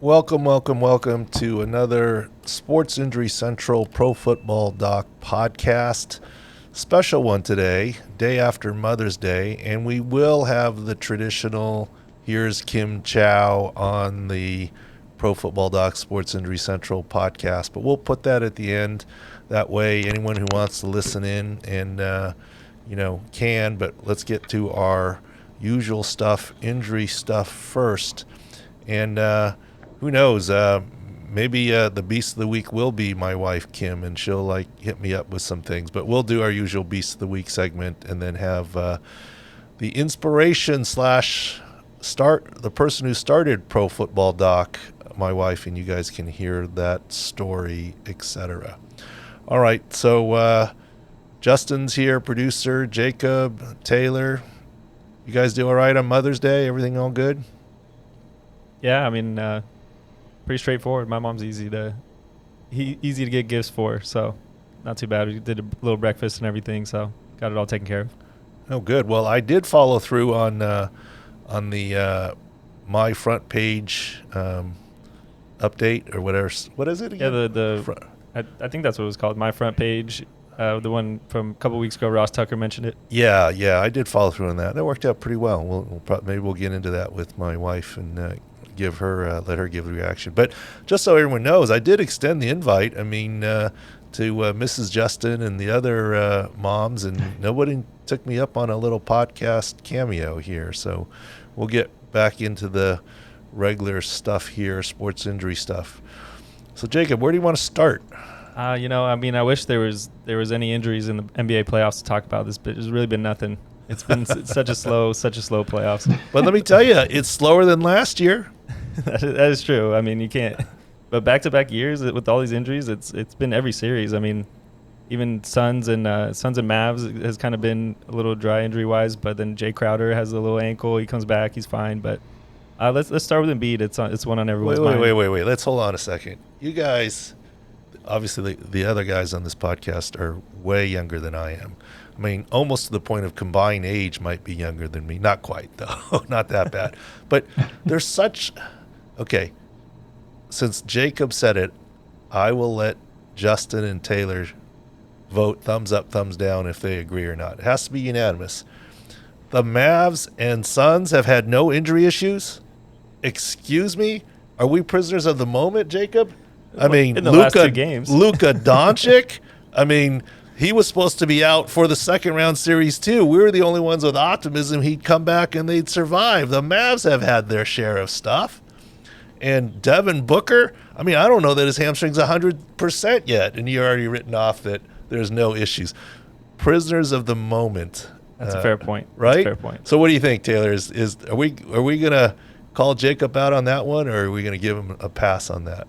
Welcome to another Sports Injury Central Pro Football Doc podcast. Special one today, day after Mother's Day, and we will have the traditional Here's Kim Chao on the Pro Football Doc Sports Injury Central podcast, but we'll put that at the end. That way anyone who wants to listen in and can, but let's get to our usual stuff, injury stuff first. And who knows? Maybe the Beast of the Week will be my wife, Kim, and she'll hit me up with some things. But we'll do our usual Beast of the Week segment and then have the inspiration / the person who started Pro Football Doc, my wife, and you guys can hear that story, etc. All right, so Justin's here, producer, Jacob, Taylor. You guys do all right on Mother's Day? Everything all good? Yeah, I mean, pretty straightforward. My mom's easy to get gifts for, so not too bad. We did a little breakfast and everything, so got it all taken care of. Oh, good. Well, I did follow through on the my front page update or whatever. What is it again? Yeah, I think that's what it was called. My front page. The one from a couple weeks ago, Ross Tucker mentioned it. Yeah, I did follow through on that. That worked out pretty well. Maybe we'll get into that with my wife and let her give the reaction. But just so everyone knows, I did extend the invite. I mean, to Mrs. Justyn and the other moms, and nobody took me up on a little podcast cameo here. So we'll get back into the regular stuff here, sports injury stuff. So Jacob, where do you want to start? I wish there was any injuries in the NBA playoffs to talk about this, but there's really been nothing. It's been such a slow playoffs. But let me tell you, it's slower than last year. That is true. I mean, you can't. But back-to-back years with all these injuries, it's been every series. I mean, even Suns and Mavs has kind of been a little dry injury-wise, but then Jay Crowder has a little ankle. He comes back, he's fine. But let's start with Embiid. It's one on everyone's mind. Wait. Let's hold on a second. You guys. Obviously, the other guys on this podcast are way younger than I am. I mean, almost to the point of combined age might be younger than me. Not quite, though. Not that bad. But there's such... Okay, since Jacob said it, I will let Justin and Taylor vote thumbs up, thumbs down if they agree or not. It has to be unanimous. The Mavs and Suns have had no injury issues? Excuse me? Are we prisoners of the moment, Jacob? I mean, in the last two games. Luka Doncic, I mean, he was supposed to be out for the second round series too. We were the only ones with optimism he'd come back and they'd survive. The Mavs have had their share of stuff. And Devin Booker, I mean, I don't know that his hamstring's 100% yet, and you're already written off that there's no issues. Prisoners of the moment. That's a fair point. Right? That's a fair point. So what do you think, Taylor? Are we going to call Jacob out on that one, or are we going to give him a pass on that?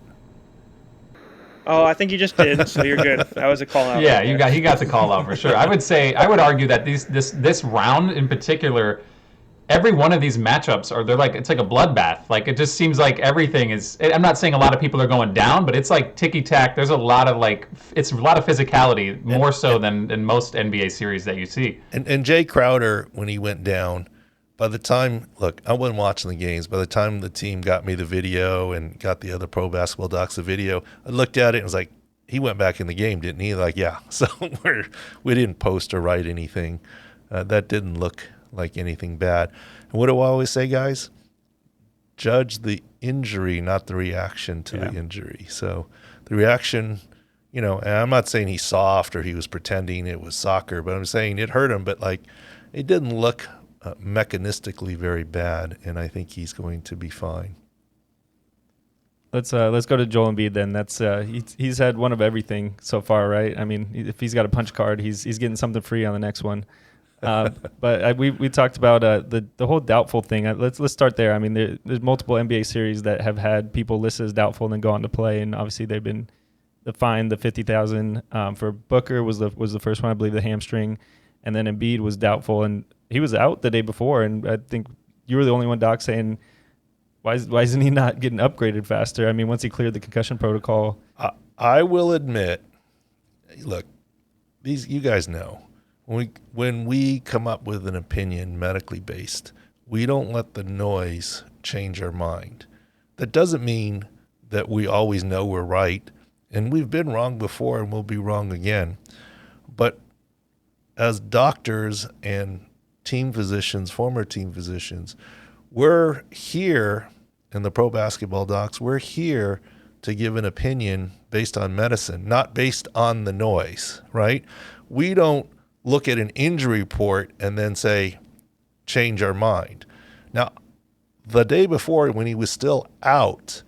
Oh, I think you just did, so you're good. That was a call out. Yeah, he got the call out for sure. I would argue that this round in particular, every one of these matchups it's like a bloodbath. Like it just seems like everything is. I'm not saying a lot of people are going down, but it's like ticky tack. There's a lot of physicality, more so than most NBA series that you see. And Jay Crowder, when he went down, by the time, look, I wasn't watching the games. By the time the team got me the video and got the other Pro Basketball Docs the video, I looked at it and was like, he went back in the game, didn't he? Like, yeah. So we didn't post or write anything. That didn't look like anything bad. And what do I always say, guys? Judge the injury, not the reaction to the injury. So the reaction, and I'm not saying he's soft or he was pretending it was soccer, but I'm saying it hurt him, but it didn't look mechanistically very bad, and I think he's going to be fine. Let's go to Joel Embiid then. That's he's had one of everything so far, right? I mean, if he's got a punch card, he's getting something free on the next one. But we talked about the whole doubtful thing. Let's start there. I mean, there's multiple NBA series that have had people listed as doubtful and then go on to play, and obviously they've been fined the $50,000 for Booker was the first one, I believe, the hamstring, and then Embiid was doubtful and he was out the day before, and I think you were the only one, Doc, saying, why isn't he not getting upgraded faster? I mean, once he cleared the concussion protocol. I will admit, look, you guys know, when we come up with an opinion medically based, we don't let the noise change our mind. that doesn't mean that we always know we're right. And we've been wrong before and we'll be wrong again. But as doctors and team physicians, former team physicians, we're here in the Pro Basketball Docs, we're here to give an opinion based on medicine, not based on the noise, right? We don't look at an injury report and then say, change our mind. Now, the day before when he was still out,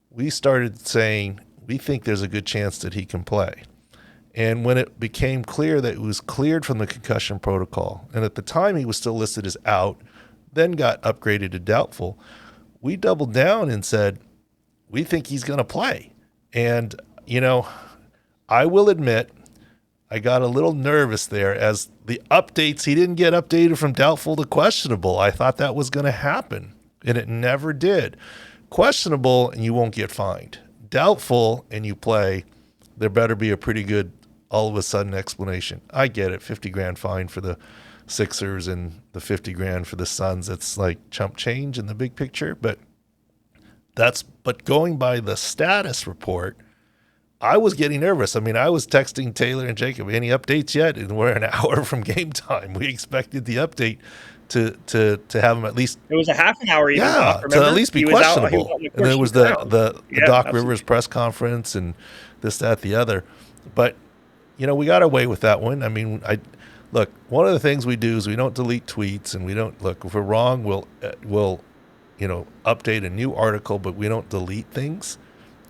we started saying, we think there's a good chance that he can play. And when it became clear that it was cleared from the concussion protocol, and at the time he was still listed as out, then got upgraded to doubtful, we doubled down and said, we think he's going to play. And, I will admit, I got a little nervous there as the updates, he didn't get updated from doubtful to questionable. I thought that was going to happen, and it never did. Questionable, and you won't get fined. Doubtful, and you play, there better be a pretty good all of a sudden explanation. I get it, 50 grand fine for the Sixers and the 50 grand for the Suns. It's like chump change in the big picture, but going by the status report, I was getting nervous. I mean, I was texting Taylor and Jacob, any updates yet? And we're an hour from game time. We expected the update to have him at least. It was a half an hour even. Yeah, Doc, to at least be questionable. And there was the Doc absolutely. Rivers press conference and this, that, the other. But, we got away with that one. I mean, look, one of the things we do is we don't delete tweets, and we don't look, if we're wrong, we'll update a new article, but we don't delete things.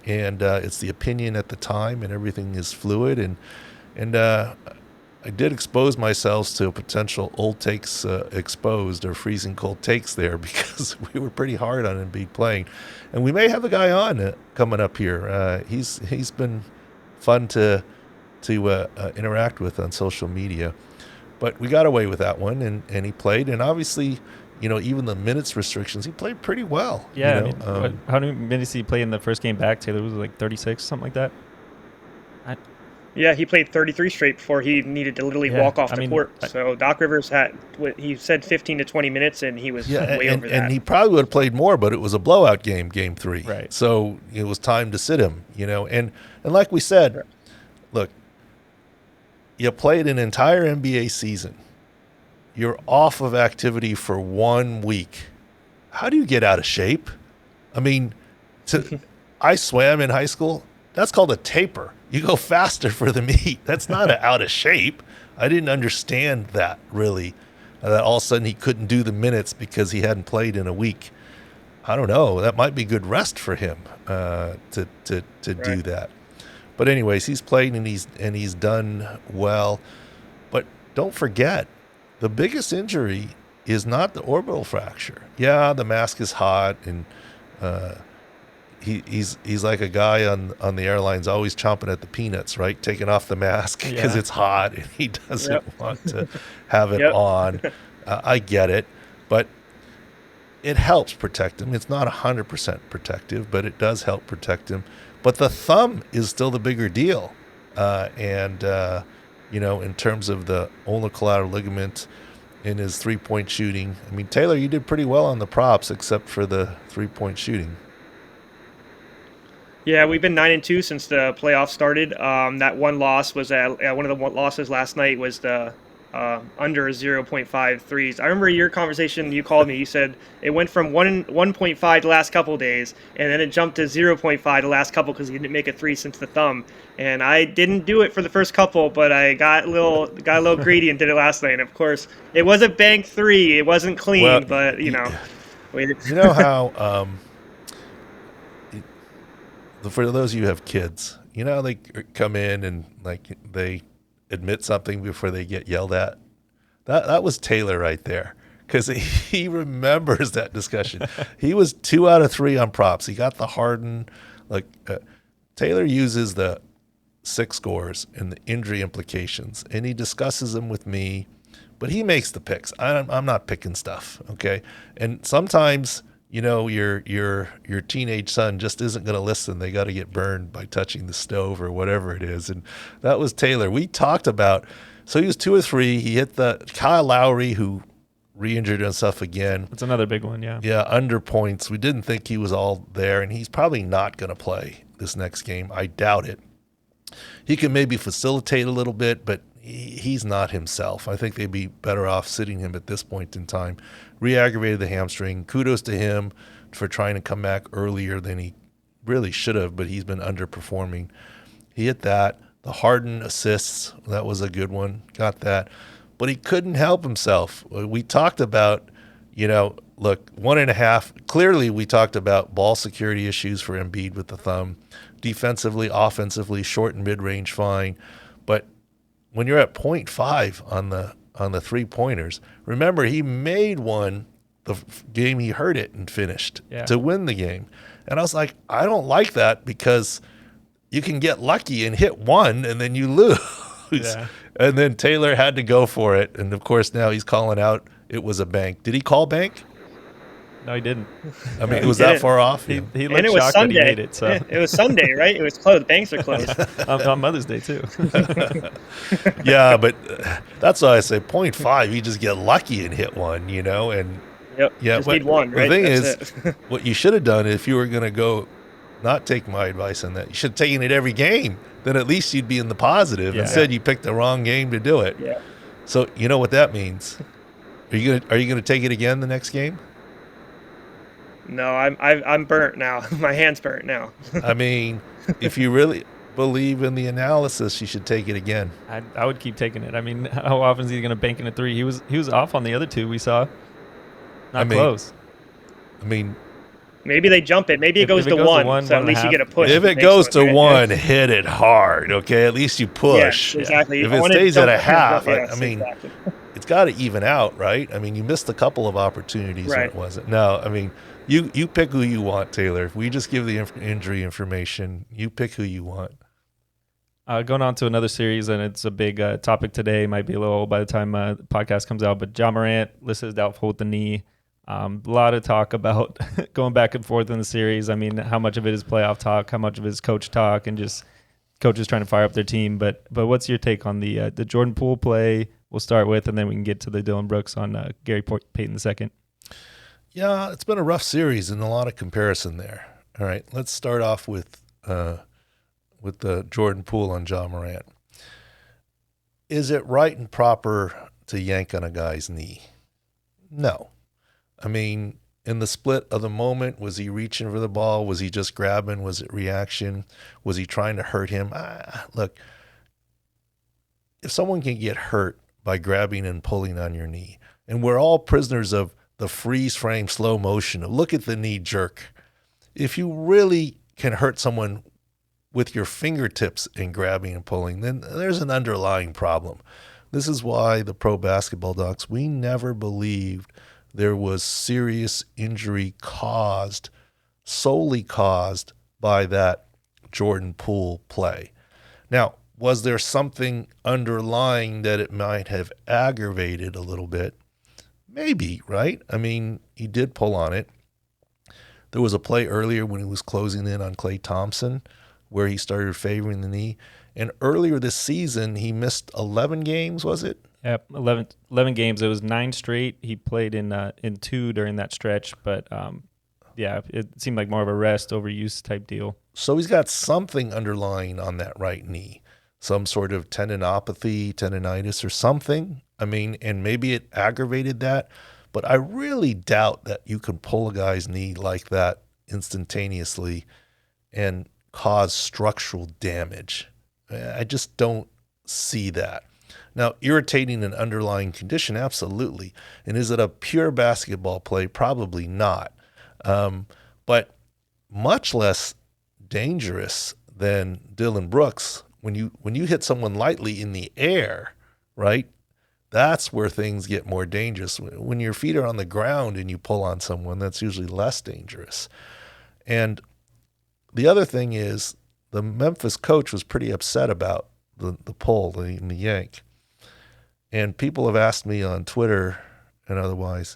And it's the opinion at the time, and everything is fluid. And I did expose myself to potential old takes exposed or freezing cold takes there because we were pretty hard on Embiid playing. And we may have a guy on coming up here. He's been fun to interact with on social media. But we got away with that one, and he played. And obviously, even the minutes restrictions, he played pretty well. Yeah, how many minutes did he play in the first game back, Taylor? Was it like 36, something like that? Yeah, he played 33 straight before he needed to literally walk off the court. So Doc Rivers he said 15 to 20 minutes, and he was way over that. And he probably would have played more, but it was a blowout game 3. Right. So it was time to sit him, And like we said, look, you played an entire NBA season. You're off of activity for 1 week. How do you get out of shape? I mean, I swam in high school. That's called a taper. You go faster for the meet. That's not out of shape. I didn't understand that, really, that all of a sudden he couldn't do the minutes because he hadn't played in a week. I don't know. That might be good rest for him to do that. But anyways, he's played and he's done well. But don't forget, the biggest injury is not the orbital fracture. Yeah, the mask is hot, and he's like a guy on the airlines always chomping at the peanuts, right? Taking off the mask because it's hot and he doesn't want to have it on. I get it, but it helps protect him. It's not 100% protective, but it does help protect him. But the thumb is still the bigger deal, in terms of the ulnar collateral ligament in his three-point shooting. I mean, Taylor, you did pretty well on the props except for the three-point shooting. Yeah, we've been 9-2 since the playoffs started. That one loss was one of the losses last night was the under 0.5 threes. I remember your conversation. You called me. You said it went from 1.5 the last couple of days, and then it jumped to 0.5 the last couple because he didn't make a three since the thumb. And I didn't do it for the first couple, but I got a little greedy and did it last night. And of course, it was a bank three. It wasn't clean, but you know. You know how for those of you who have kids, they come in and they admit something before they get yelled at. That was Taylor right there, because he remembers that discussion. He was 2 out of 3 on props. He got the Harden. Taylor uses the 6 scores and the injury implications, and he discusses them with me, but he makes the picks. I'm not picking stuff, okay? And sometimes your teenage son just isn't going to listen. They got to get burned by touching the stove or whatever it is. And that was Taylor. We talked about, so he was 2 or 3. He hit the Kyle Lowry, who re-injured himself again. It's another big one, yeah. Yeah, under points. We didn't think he was all there, and he's probably not going to play this next game. I doubt it. He can maybe facilitate a little bit, but he's not himself. I think they'd be better off sitting him at this point in time. Re-aggravated the hamstring. Kudos to him for trying to come back earlier than he really should have, but he's been underperforming. He hit that. The Harden assists, that was a good one. Got that. But he couldn't help himself. We talked about, look, 1.5. Clearly, we talked about ball security issues for Embiid with the thumb. Defensively, offensively, short and mid-range, fine. But when you're at 0.5 on the three-pointers, remember, he made one the game he hurt it and finished to win the game. And I was like, I don't like that because you can get lucky and hit one and then you lose. Yeah. And then Taylor had to go for it. And, of course, now he's calling out it was a bank. Did he call bank? No, he didn't. I mean, it was that far off? He looked shocked that he made it. So. It was Sunday, right? It was closed. Banks are closed. on Mother's Day, too. Yeah, but that's why I say 0.5. You just get lucky and hit one, and yep. Just need one, right? The thing is, what you should have done if you were going to go not take my advice on that, you should have taken it every game. Then at least you'd be in the positive. Yeah. Instead, you picked the wrong game to do it. Yeah. So you know what that means. Are you gonna take it again the next game? No, I'm burnt now. My hand's burnt now. I mean, if you really believe in the analysis, you should take it again. I would keep taking it. I mean, how often is he going to bank in a three? He was off on the other two we saw. Close. I mean, maybe they jump it. Maybe it goes to one, so at least you get a push. If it goes to one, hit it hard, okay? At least you push. Yeah, exactly. If it stays at a half, I mean, it's got to even out, right? I mean, you missed a couple of opportunities when it wasn't. No, I mean, you pick who you want, Taylor. If we just give the injury information, you pick who you want. Going on to another series, and it's a big topic today. Might be a little old by the time the podcast comes out, but Ja Morant listed as doubtful with the knee. A lot of talk about going back and forth in the series. I mean, how much of it is playoff talk, how much of it is coach talk, and just coaches trying to fire up their team. But what's your take on the Jordan Poole play? We'll start with, and then we can get to the Dylan Brooks on Gary Payton II. Yeah, it's been a rough series and a lot of comparison there. All right, let's start off with the Jordan Poole on Ja Morant. Is it right and proper to yank on a guy's knee? No. I mean, in the split of the moment, was he reaching for the ball? Was he just grabbing? Was it reaction? Was he trying to hurt him? Look, if someone can get hurt by grabbing and pulling on your knee, and we're all prisoners of the freeze frame slow motion of look at the knee jerk. If you really can hurt someone with your fingertips in grabbing and pulling, then there's an underlying problem. This is why the pro basketball docs, we never believed there was serious injury solely caused by that Jordan Poole play. Now, was there something underlying that it might have aggravated a little bit? Maybe, right? I mean, he did pull on it. There was a play earlier when he was closing in on Klay Thompson where he started favoring the knee. And earlier this season, he missed 11 games, was it? Yep, 11 games. It was 9 straight. He played in 2 during that stretch. But, it seemed like more of a rest overuse type deal. So he's got something underlying on that right knee, some sort of tendinopathy, tendinitis or something. I mean, and maybe it aggravated that, but I really doubt that you can pull a guy's knee like that instantaneously and cause structural damage. I just don't see that. Now, irritating an underlying condition, absolutely. And is it a pure basketball play? Probably not. But much less dangerous than Dylan Brooks. When you hit someone lightly in the air, right? That's where things get more dangerous. When your feet are on the ground and you pull on someone, that's usually less dangerous. And the other thing is the Memphis coach was pretty upset about the pull, the yank. And people have asked me on Twitter and otherwise,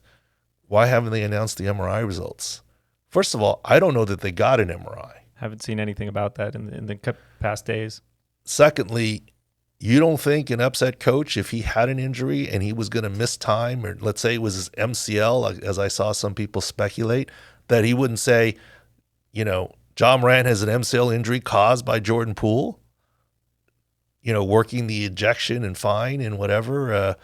why haven't they announced the MRI results? First of all, I don't know that they got an MRI. Haven't seen anything about that in the past days. Secondly, You don't think an upset coach, if he had an injury and he was going to miss time, or let's say it was his MCL, as I saw some people speculate, that he wouldn't say, John Morant has an MCL injury caused by Jordan Poole, working the ejection and fine and whatever.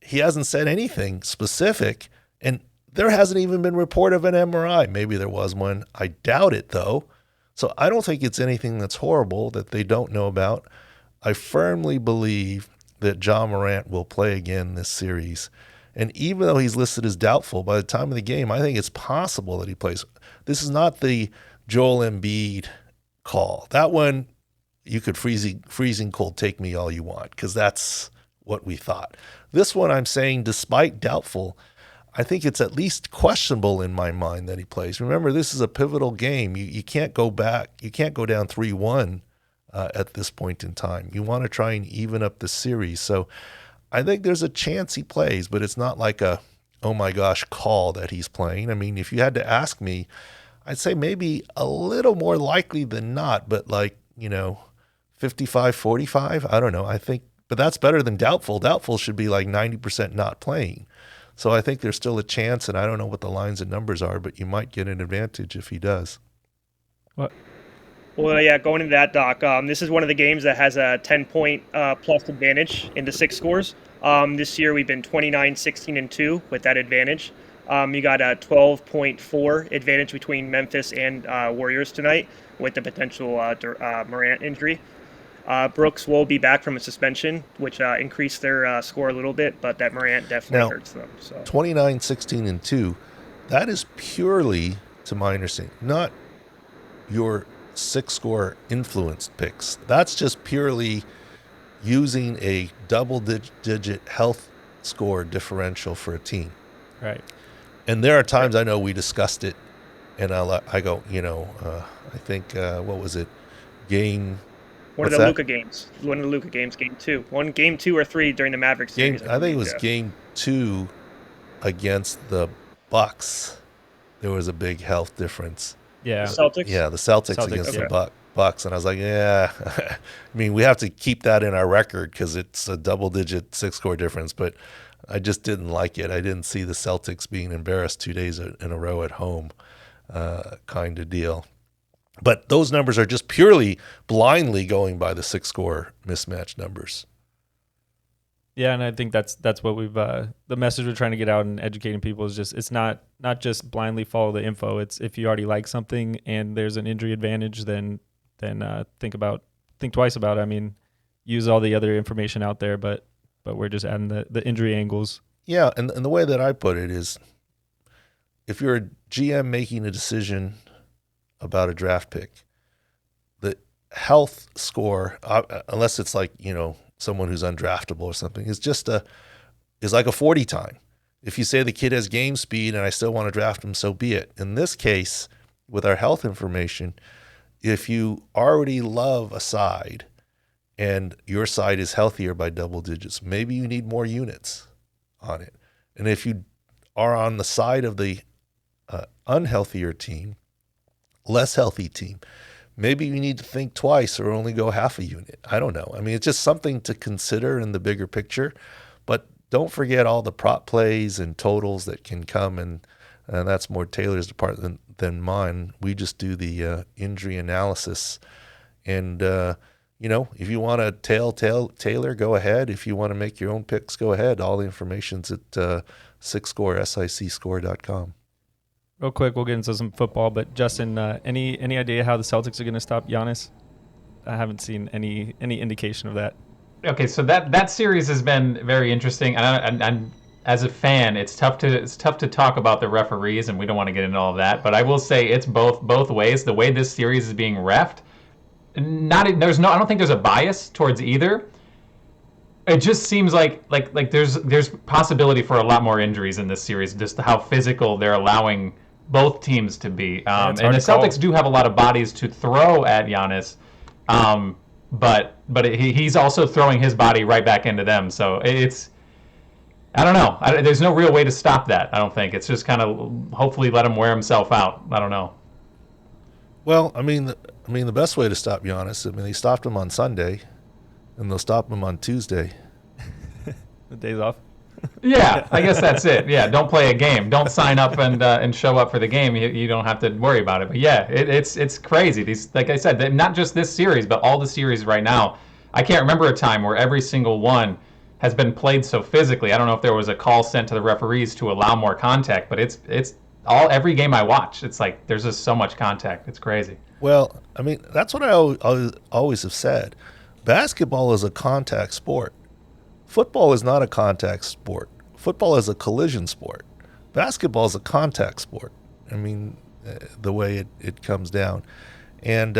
He hasn't said anything specific, and there hasn't even been report of an MRI. Maybe there was one. I doubt it, though. So I don't think it's anything that's horrible that they don't know about. I firmly believe that John Morant will play again this series. And even though he's listed as doubtful, by the time of the game, I think it's possible that he plays. This is not the Joel Embiid call. That one, you could freezing cold take me all you want, because that's what we thought. This one, I'm saying, despite doubtful, I think it's at least questionable in my mind that he plays. Remember, this is a pivotal game. You can't go back. You can't go down 3-1 at this point in time. You want to try and even up the series. So I think there's a chance he plays, but it's not like a, oh my gosh, call that he's playing. I mean, if you had to ask me, I'd say maybe a little more likely than not, but 55-45. I don't know. I think, but that's better than doubtful. Doubtful should be like 90% not playing. So I think there's still a chance, and I don't know what the lines and numbers are, but you might get an advantage if he does. What? Well, yeah, going into that, Doc, this is one of the games that has a 10-point plus advantage in the six scores. This year we've been 29, 16, and 2 with that advantage. You got a 12.4 advantage between Memphis and Warriors tonight with the potential Morant injury. Brooks will be back from a suspension, which increased their score a little bit, but that Morant definitely hurts them. So 29, 16, and 2, that is purely, to my understanding, not your six-score influenced picks. That's just purely using a double-digit health score differential for a team. Right. And there are times, I know we discussed it, and I go, I think, what was it? Game... One of the Luka games. One of the Luka games, game 2. Game 2 or 3 during the Mavericks series. I think it was game 2 against the Bucks. There was a big health difference. Yeah. The Celtics? Yeah, the Celtics against the Bucks. And I was like, yeah. I mean, we have to keep that in our record because it's a double-digit six-score difference. But I just didn't like it. I didn't see the Celtics being embarrassed 2 days in a row at home kind of deal. But those numbers are just purely blindly going by the six-score mismatch numbers. Yeah, and I think that's what we've the message we're trying to get out and educating people is just it's not just blindly follow the info. It's if you already like something and there's an injury advantage, then think twice about it. I mean, use all the other information out there, but we're just adding the injury angles. Yeah, and the way that I put it is, if you're a GM making a decision about a draft pick, the health score, unless it's like, someone who's undraftable or something, is like a 40 time. If you say the kid has game speed and I still want to draft him, so be it. In this case, with our health information, if you already love a side and your side is healthier by double digits, maybe you need more units on it. And if you are on the side of the unhealthier team, less healthy team, maybe you need to think twice or only go half a unit. I don't know. I mean, it's just something to consider in the bigger picture, but don't forget all the prop plays and totals that can come, and that's more Taylor's department than mine. We just do the injury analysis, and if you want to Taylor, go ahead. If you want to make your own picks, go ahead. All the information's at sicscore.com. Real quick, we'll get into some football, but Justyn, any idea how the Celtics are going to stop Giannis? I haven't seen any indication of that. Okay, so that series has been very interesting, and as a fan, it's tough to talk about the referees, and we don't want to get into all of that. But I will say it's both ways. The way this series is being reffed, I don't think there's a bias towards either. It just seems like there's possibility for a lot more injuries in this series, just how physical they're allowing both teams to be. And the Celtics do have a lot of bodies to throw at Giannis, but he's also throwing his body right back into them. So I don't know. There's no real way to stop that, I don't think. It's just kind of hopefully let him wear himself out. I don't know. Well, I mean, the best way to stop Giannis, they stopped him on Sunday. And they'll stop him on Tuesday. The days off. Yeah, I guess that's it. Yeah, don't play a game. Don't sign up and show up for the game. You don't have to worry about it. But yeah, it's crazy. These, like I said, not just this series, but all the series right now. I can't remember a time where every single one has been played so physically. I don't know if there was a call sent to the referees to allow more contact, but it's every game I watch. It's like there's just so much contact. It's crazy. Well, I mean, that's what I always have said. Basketball is a contact sport. Football is not a contact sport. Football is a collision sport. Basketball is a contact sport. I mean, the way it comes down. And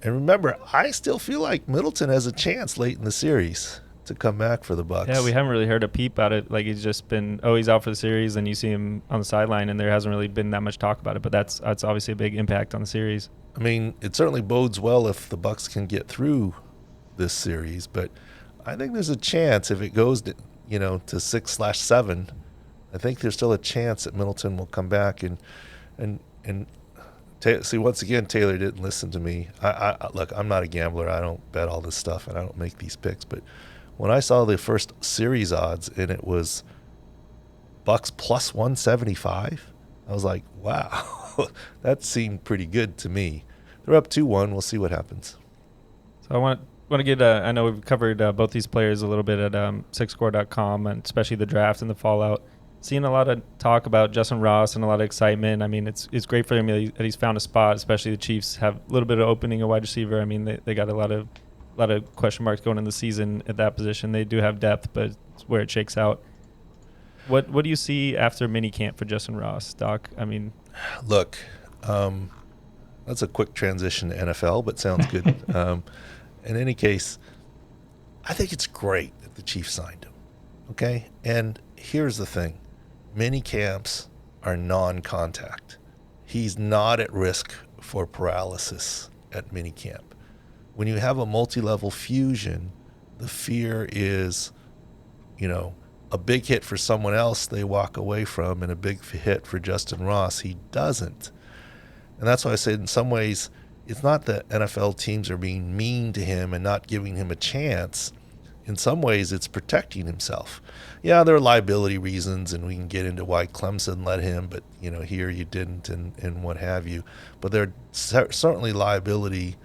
remember, I still feel like Middleton has a chance late in the series to come back for the Bucks. Yeah, we haven't really heard a peep about it. Like, he's just been, he's out for the series, and you see him on the sideline, and there hasn't really been that much talk about it. But that's obviously a big impact on the series. I mean, it certainly bodes well if the Bucks can get through this series, but I think there's a chance if it goes to 6/7. I think there's still a chance that Middleton will come back and see, once again, Taylor didn't listen to me. I look, I'm not a gambler. I don't bet all this stuff, and I don't make these picks. But when I saw the first series odds and it was Bucks plus 175, I was like, wow, that seemed pretty good to me. They're up 2-1. We'll see what happens. So I want to get, I know we've covered both these players a little bit at sixscore.com, and especially the draft and the fallout. Seeing a lot of talk about Justyn Ross and a lot of excitement. I mean, it's great for him that he's found a spot, especially the Chiefs have a little bit of opening a wide receiver. I mean, they got a lot of question marks going in the season at that position. They do have depth, but it's where it shakes out. What do you see after minicamp for Justyn Ross, Doc? I mean, look, that's a quick transition to NFL, but sounds good. In any case, I think it's great that the Chiefs signed him. Okay? And here's the thing. Mini camps are non-contact. He's not at risk for paralysis at mini camp. When you have a multi-level fusion, the fear is, a big hit for someone else they walk away from, and a big hit for Justyn Ross, he doesn't. And that's why I said in some ways, it's not that NFL teams are being mean to him and not giving him a chance. In some ways, it's protecting himself. Yeah, there are liability reasons, and we can get into why Clemson let him, but here you didn't, and what have you. But there certainly liability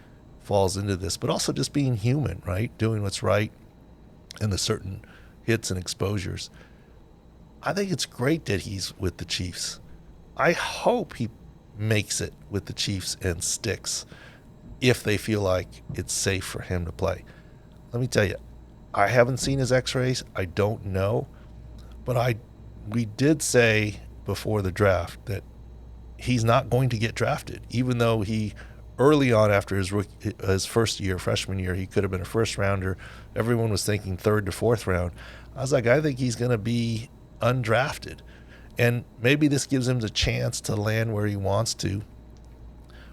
falls into this, but also just being human, right? Doing what's right, and the certain hits and exposures. I think it's great that he's with the Chiefs. I hope he makes it with the Chiefs and sticks if they feel like it's safe for him to play. Let me tell you, I haven't seen his x-rays. I don't know. But we did say before the draft that he's not going to get drafted, even though he early on after his first year, freshman year, he could have been a first rounder. Everyone was thinking third to fourth round. I was like, I think he's going to be undrafted. And maybe this gives him the chance to land where he wants to.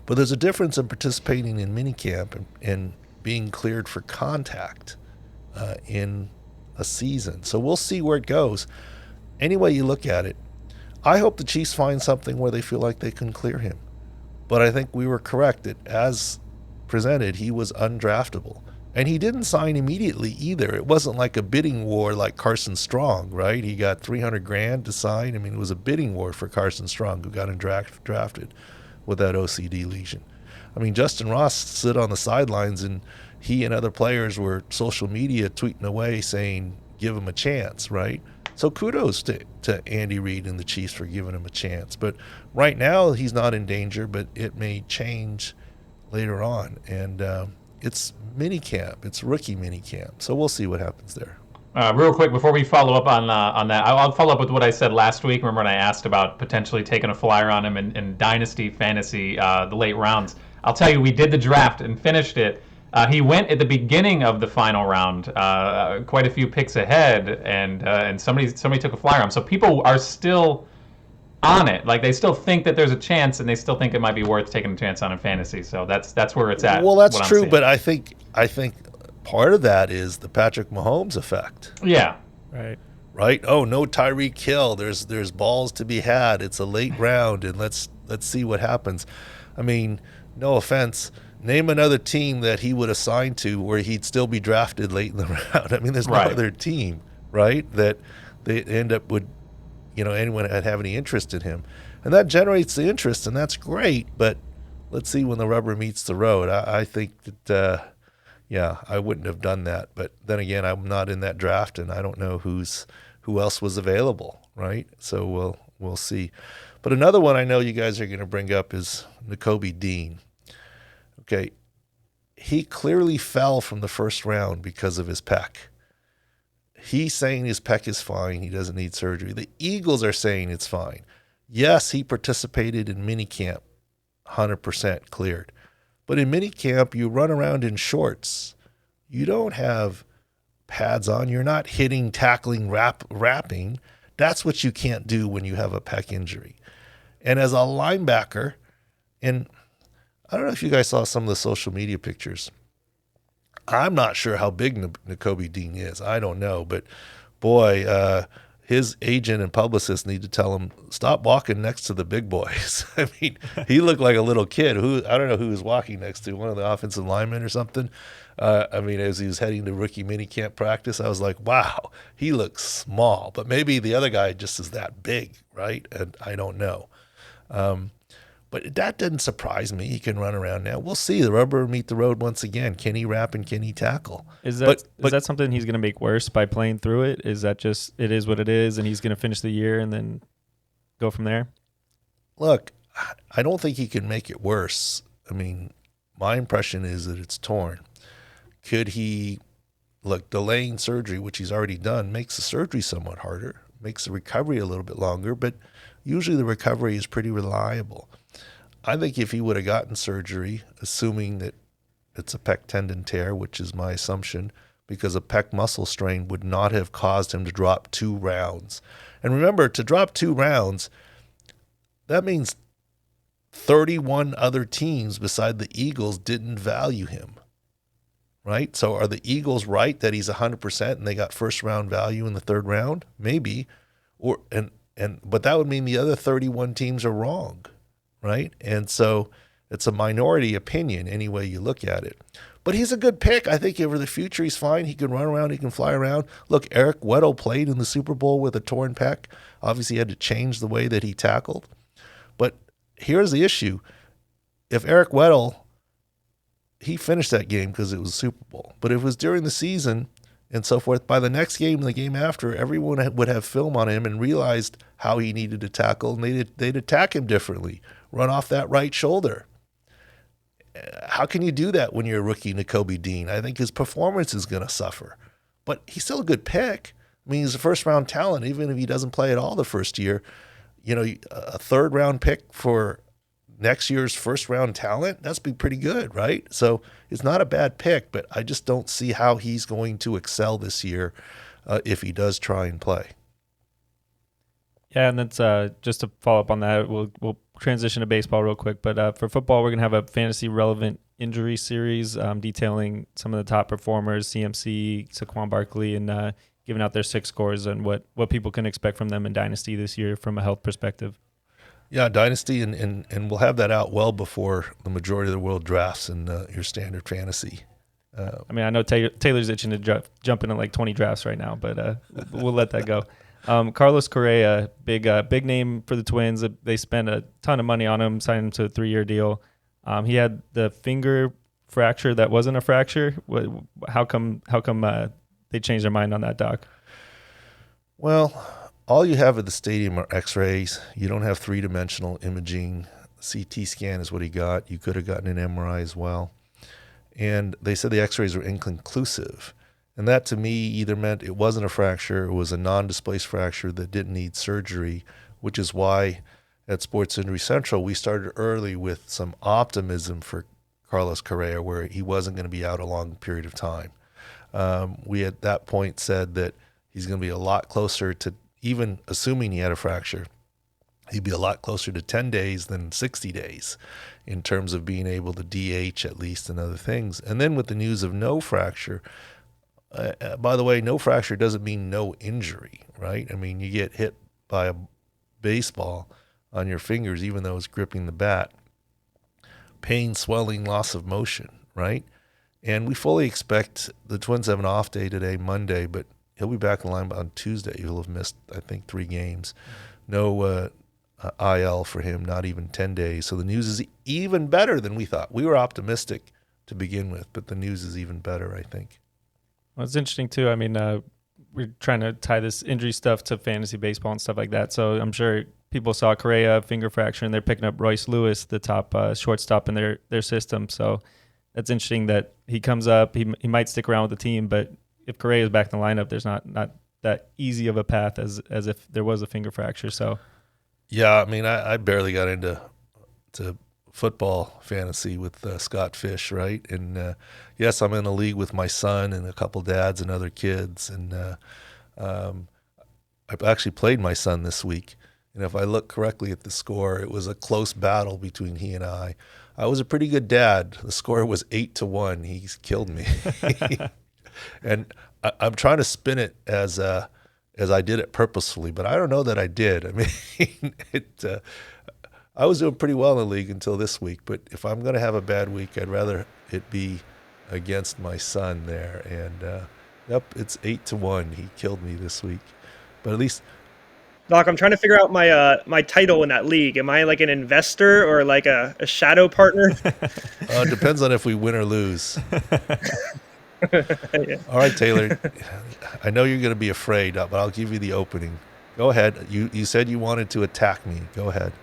But there's a difference in participating in minicamp and being cleared for contact in a season. So we'll see where it goes. Any way you look at it, I hope the Chiefs find something where they feel like they can clear him. But I think we were correct that as presented, he was undraftable. And he didn't sign immediately either. It wasn't like a bidding war like Carson Strong, right? He got $300,000 to sign. I mean, it was a bidding war for Carson Strong, who got him drafted with that OCD lesion. I mean, Justyn Ross stood on the sidelines, and he and other players were social media tweeting away saying, give him a chance, right? So kudos to Andy Reid and the Chiefs for giving him a chance. But right now, he's not in danger, but it may change later on. And it's minicamp. It's rookie minicamp. So we'll see what happens there. Real quick, before we follow up on that, I'll follow up with what I said last week. Remember when I asked about potentially taking a flyer on him in Dynasty Fantasy, the late rounds. I'll tell you, we did the draft and finished it. He went at the beginning of the final round, quite a few picks ahead, and somebody took a flyer on him. So people are still on it. Like, they still think that there's a chance, and they still think it might be worth taking a chance on in fantasy. So that's where it's at. Well, that's true, but I think part of that is the Patrick Mahomes effect. Yeah. Right. Oh, no Tyreek Hill. There's balls to be had. It's a late round, and let's let's see what happens. I mean, no offense, name another team that he would assign to where he'd still be drafted late in the round. I mean, there's no Right. other team, right, that they end up would, anyone would have any interest in him. And that generates the interest, and that's great, but let's see when the rubber meets the road. I think that, I wouldn't have done that. But then again, I'm not in that draft, and I don't know who else was available, right? So we'll see. But another one I know you guys are going to bring up is Nakobe Dean. Okay, he clearly fell from the first round because of his pec. He's saying his pec is fine. He doesn't need surgery. The Eagles are saying it's fine. Yes, he participated in minicamp, 100% cleared. But in minicamp, you run around in shorts. You don't have pads on. You're not hitting, tackling, wrapping. That's what you can't do when you have a pec injury. And as a linebacker, and I don't know if you guys saw some of the social media pictures. I'm not sure how big Nakobe Dean is. I don't know. But, boy, his agent and publicist need to tell him, stop walking next to the big boys. I mean, he looked like a little kid. I don't know who he was walking next to, one of the offensive linemen or something. As he was heading to rookie minicamp practice, I was like, wow, he looks small. But maybe the other guy just is that big, right? And I don't know. But that didn't surprise me. He can run around now. We'll see. The rubber meet the road once again. Can he wrap and can he tackle? Is that something he's going to make worse by playing through it? Is that just it is what it is, and he's going to finish the year and then go from there? Look, I don't think he can make it worse. I mean, my impression is that it's torn. Could he, delaying surgery, which he's already done, makes the surgery somewhat harder, makes the recovery a little bit longer, but usually the recovery is pretty reliable. I think if he would have gotten surgery, assuming that it's a pec tendon tear, which is my assumption, because a pec muscle strain would not have caused him to drop 2 rounds. And remember, to drop 2 rounds, that means 31 other teams beside the Eagles didn't value him, right? So are the Eagles right that he's 100% and they got first round value in the 3rd round? Maybe. But that would mean the other 31 teams are wrong, right? And so it's a minority opinion any way you look at it. But he's a good pick. I think over the future he's fine. He can run around. He can fly around. Look, Eric Weddle played in the Super Bowl with a torn pec. Obviously he had to change the way that he tackled. But here's the issue. If Eric Weddle, he finished that game because it was Super Bowl. But if it was during the season and so forth, by the next game and the game after, everyone would have film on him and realized how he needed to tackle, and they'd attack him differently, run off that right shoulder. How can you do that when you're a rookie, Nakobe Dean? I think his performance is going to suffer. But he's still a good pick. I mean, he's a first-round talent, even if he doesn't play at all the first year. A 3rd-round pick for next year's first-round talent, that's be pretty good, right? So it's not a bad pick, but I just don't see how he's going to excel this year if he does try and play. Yeah, and that's just to follow up on that, we'll transition to baseball real quick. But for football, we're going to have a fantasy-relevant injury series detailing some of the top performers, CMC, Saquon Barkley, and giving out their 6 scores and what people can expect from them in Dynasty this year from a health perspective. Yeah, Dynasty, and we'll have that out well before the majority of the world drafts in your standard fantasy. I know Taylor's itching to jump into like 20 drafts right now, but we'll let that go. Carlos Correa, big name for the Twins. They spent a ton of money on him, signed him to a 3-year deal. He had the finger fracture that wasn't a fracture. How come they changed their mind on that, Doc? Well, all you have at the stadium are x-rays. You don't have 3-dimensional imaging. CT scan is what he got. You could have gotten an MRI as well. And they said the x-rays were inconclusive. And that to me either meant it wasn't a fracture, it was a non-displaced fracture that didn't need surgery, which is why at Sports Injury Central we started early with some optimism for Carlos Correa, where he wasn't going to be out a long period of time. We at that point said that he's going to be a lot closer to, even assuming he had a fracture, he'd be a lot closer to 10 days than 60 days in terms of being able to DH at least and other things. And then with the news of no fracture, by the way, no fracture doesn't mean no injury, right? I mean, you get hit by a baseball, on your fingers, even though it's gripping the bat. Pain, swelling, loss of motion, right? And we fully expect the Twins have an off day today, Monday, but he'll be back in line on Tuesday. He'll have missed, I think, 3 games. No IL for him, not even 10 days. So the news is even better than we thought. We were optimistic to begin with, but the news is even better, I think. Well, it's interesting, too. I mean, we're trying to tie this injury stuff to fantasy baseball and stuff like that. So I'm sure people saw Correa, finger fracture, and they're picking up Royce Lewis, the top shortstop in their system. So that's interesting that he comes up. He might stick around with the team, but if Correa is back in the lineup, there's not that easy of a path as if there was a finger fracture. So, yeah, I mean, I barely got into football fantasy with Scott Fish, right? And yes, I'm in a league with my son and a couple dads and other kids. And I've actually played my son this week. And if I look correctly at the score, it was a close battle between he and I. I was a pretty good dad. The score was 8-1. He's killed me. And I'm trying to spin it as I did it purposefully, but I don't know that I did. I mean, I was doing pretty well in the league until this week, but if I'm going to have a bad week, I'd rather it be against my son there. And yep, it's 8-1. He killed me this week, but at least. Doc, I'm trying to figure out my title in that league. Am I like an investor or like a shadow partner? It depends on if we win or lose. Yeah. All right, Taylor. I know you're going to be afraid, but I'll give you the opening. Go ahead. You said you wanted to attack me. Go ahead.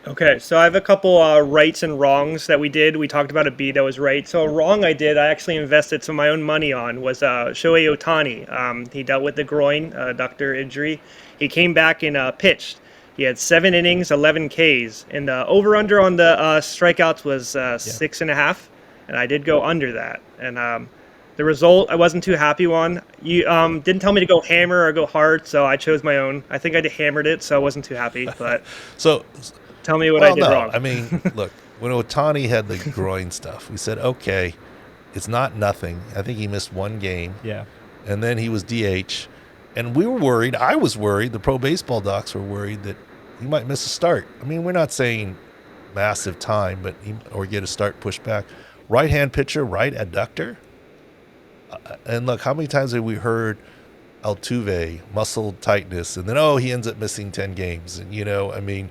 Okay, so I have a couple rights and wrongs that we did. We talked about a B that was right. So a wrong I actually invested some of my own money on was Shohei Ohtani. He dealt with the groin ductor injury. He came back and pitched. He had 7 innings, 11 Ks, and the over/under on the strikeouts was 6.5, and I did go under that. And the result I wasn't too happy on. You didn't tell me to go hammer or go hard, so I chose my own. I think I hammered it, so I wasn't too happy. But so. Tell me what I did wrong. I mean, look, when Ohtani had the groin stuff, we said, okay, it's not nothing. I think he missed 1 game. Yeah. And then he was DH. And we were worried. I was worried. The pro baseball docs were worried that he might miss a start. I mean, we're not saying massive time, but or get a start pushed back. Right-hand pitcher, right adductor. And look, how many times have we heard Altuve, muscle tightness, and then, he ends up missing 10 games. And, I mean,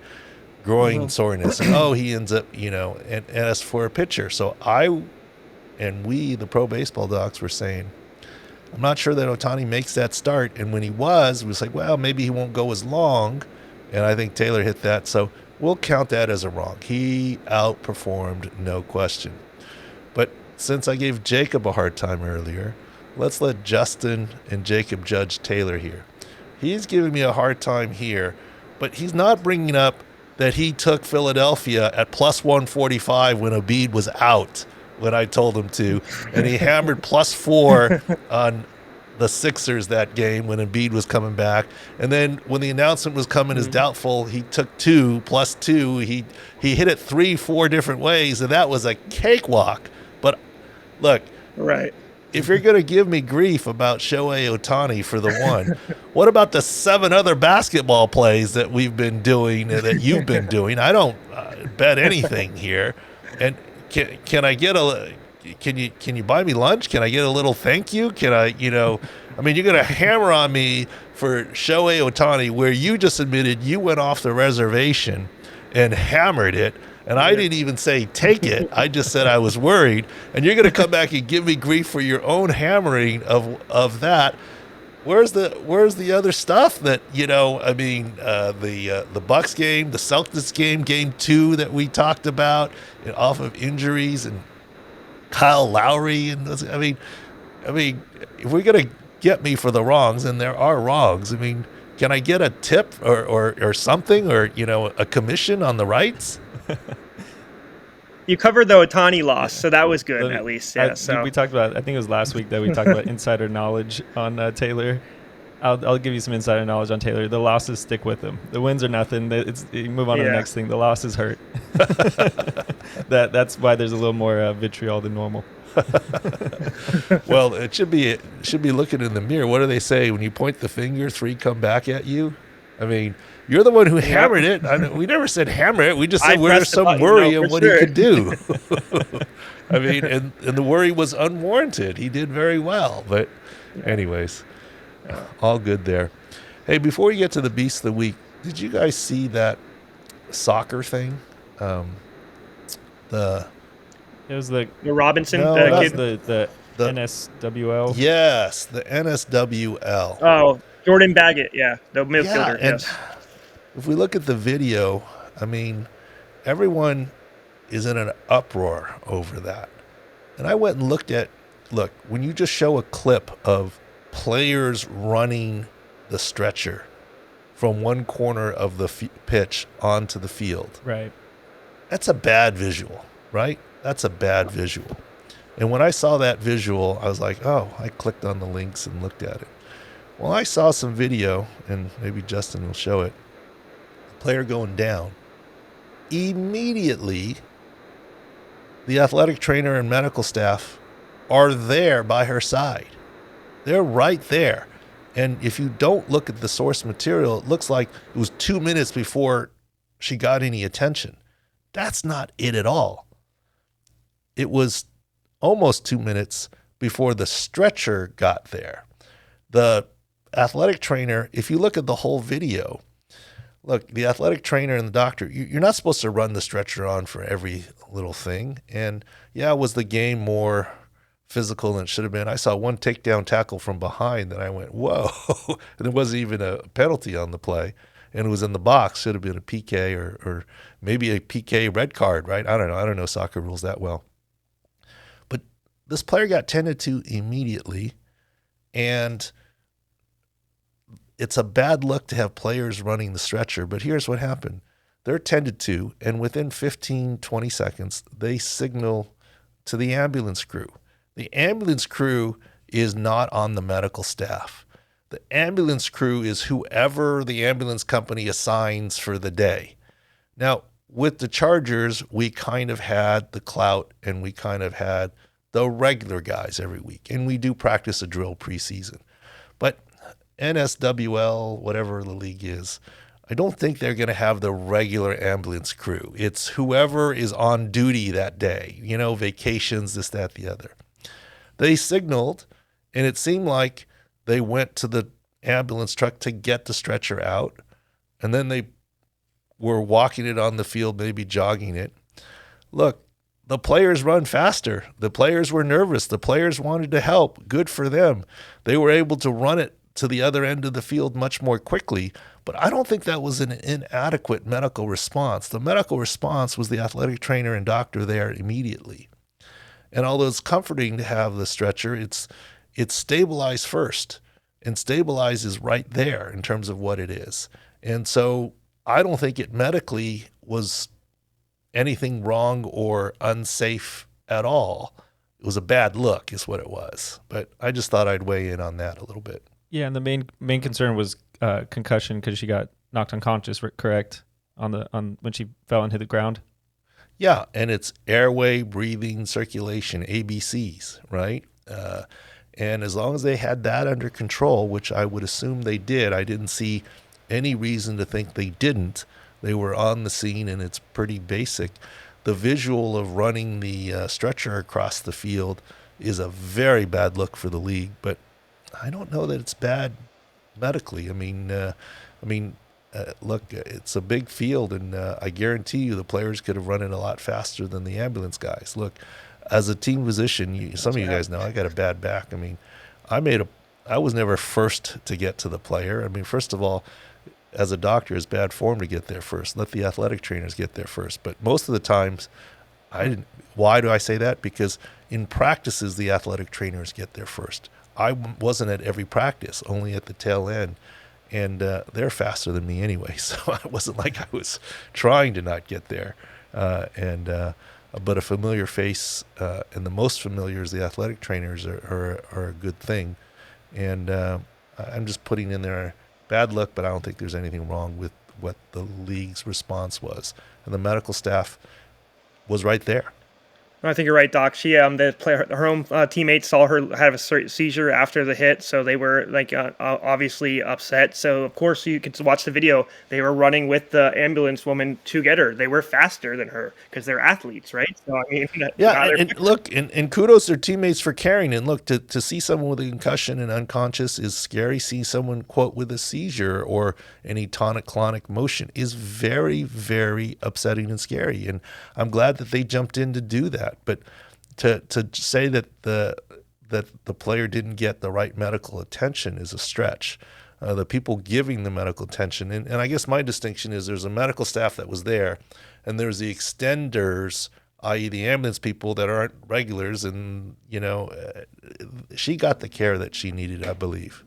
groin soreness, and he ends up, and as for a pitcher. So we, the pro baseball docs, were saying, I'm not sure that Ohtani makes that start. And when he was, it was like, well, maybe he won't go as long. And I think Taylor hit that. So we'll count that as a wrong. He outperformed, no question. But since I gave Jacob a hard time earlier, let's let Justyn and Jacob judge Taylor here. He's giving me a hard time here, but he's not bringing up that he took Philadelphia at plus 145 when Embiid was out when I told him to, and he hammered plus 4 on the Sixers that game when Embiid was coming back. And then when the announcement was coming as doubtful, he took 2 plus 2. He hit it 3-4 different ways, and that was a cakewalk. But look, right. If you're going to give me grief about Shohei Ohtani for the one, what about the 7 other basketball plays that we've been doing and that you've been doing? I don't bet anything here. And can I get can you buy me lunch? Can I get a little thank you? Can I, I mean, you're going to hammer on me for Shohei Ohtani where you just admitted you went off the reservation and hammered it. And I didn't even say take it. I just said I was worried. And you're going to come back and give me grief for your own hammering of that. Where's the other stuff that, I mean, the Bucks game, the Celtics game 2 that we talked about, off of injuries, and Kyle Lowry, and I mean, if we're going to get me for the wrongs, and there are wrongs, I mean, can I get a tip or something, or a commission on the rights? You covered the Ohtani loss, so that was good at least. Yeah. We talked about. I think it was last week that we talked about insider knowledge on Taylor. I'll give you some insider knowledge on Taylor. The losses stick with him. The wins are nothing. You move on to the next thing. The losses hurt. That's why there's a little more vitriol than normal. Well, it should be looking in the mirror. What do they say when you point the finger? 3 come back at you. I mean, You're the one who hammered it. We never said hammer it. We just said I where's pressed the some button, worry no, in for what sure. he could do. I mean, and the worry was unwarranted. He did very well. But anyways, all good there. Hey, before we get to the Beast of the Week, did you guys see that soccer thing? It was the The Robinson No, that was kid. the The- NSWL. Yes, the NSWL. Oh, Jordan Baggett. Yeah, the Yeah, midfielder. and Yes. if we look at the video, I mean, everyone is in an uproar over that. And I went and look, when you just show a clip of players running the stretcher from one corner of the pitch onto the field, Right. that's a bad visual, right? That's a bad visual. And when I saw that visual, I was like, oh, I clicked on the links and looked at it. Well, I saw some video, and maybe Justyn will show it. The player going down. Immediately, the athletic trainer and medical staff are there by her side. They're right there. And if you don't look at the source material, it looks like it was 2 minutes before she got any attention. That's not it at all. It was almost 2 minutes before the stretcher got there. The athletic trainer, if you look at the whole video, look, the athletic trainer and the doctor, you're not supposed to run the stretcher on for every little thing. And yeah, was the game more physical than it should have been? I saw one takedown tackle from behind that I went, whoa. And there wasn't even a penalty on the play. And it was in the box. Should have been a PK or maybe a PK red card, right? I don't know. I don't know soccer rules that well. But this player got tended to immediately. And it's a bad look to have players running the stretcher, but here's what happened. They're tended to, and within 15, 20 seconds, they signal to the ambulance crew. The ambulance crew is not on the medical staff. The ambulance crew is whoever the ambulance company assigns for the day. Now, with the Chargers, we kind of had the clout and we kind of had the regular guys every week, and we do practice a drill preseason. But NSWL, whatever the league is, I don't think they're going to have the regular ambulance crew. It's whoever is on duty that day, vacations, this, that, the other. They signaled, and it seemed like they went to the ambulance truck to get the stretcher out, and then they were walking it on the field, maybe jogging it. Look, the players run faster. The players were nervous. The players wanted to help. Good for them. They were able to run it to the other end of the field much more quickly, but I don't think that was an inadequate medical response. The medical response was the athletic trainer and doctor there immediately. And although it's comforting to have the stretcher, it's stabilized first, and stabilize is right there in terms of what it is. And so I don't think it medically was anything wrong or unsafe at all. It was a bad look is what it was. But I just thought I'd weigh in on that a little bit. Yeah, and the main concern was concussion because she got knocked unconscious, correct, on when she fell into the ground. Yeah, and it's airway, breathing, circulation, ABCs, right? And as long as they had that under control, which I would assume they did, I didn't see any reason to think they didn't. They were on the scene, and it's pretty basic. The visual of running the stretcher across the field is a very bad look for the league, but I don't know that it's bad medically. I mean, look, it's a big field, and I guarantee you the players could have run it a lot faster than the ambulance guys. Look, as a team physician, some of you guys know I got a bad back. I mean, I was never first to get to the player. I mean, first of all, as a doctor, it's bad form to get there first. Let the athletic trainers get there first. But most of the times, I didn't. Why do I say that? Because in practices, the athletic trainers get there first. I wasn't at every practice, only at the tail end. And they're faster than me anyway, so it wasn't like I was trying to not get there. But a familiar face, and the most familiar is the athletic trainers are a good thing. And I'm just putting in there bad luck, but I don't think there's anything wrong with what the league's response was. And the medical staff was right there. I think you're right, Doc. She, the player, her home teammates saw her have a seizure after the hit, so they were like obviously upset. So of course you can watch the video. They were running with the ambulance woman to get her. They were faster than her because they're athletes, right? So I mean, Yeah, and look, and kudos to their teammates for carrying. And look, to see someone with a concussion and unconscious is scary. See someone, quote, with a seizure or any tonic-clonic motion is very, very upsetting and scary. And I'm glad that they jumped in to do that. But to say that the player didn't get the right medical attention is a stretch. The people giving the medical attention, and I guess my distinction is there's a medical staff that was there, and there's the extenders, i.e. the ambulance people that aren't regulars, and she got the care that she needed, I believe.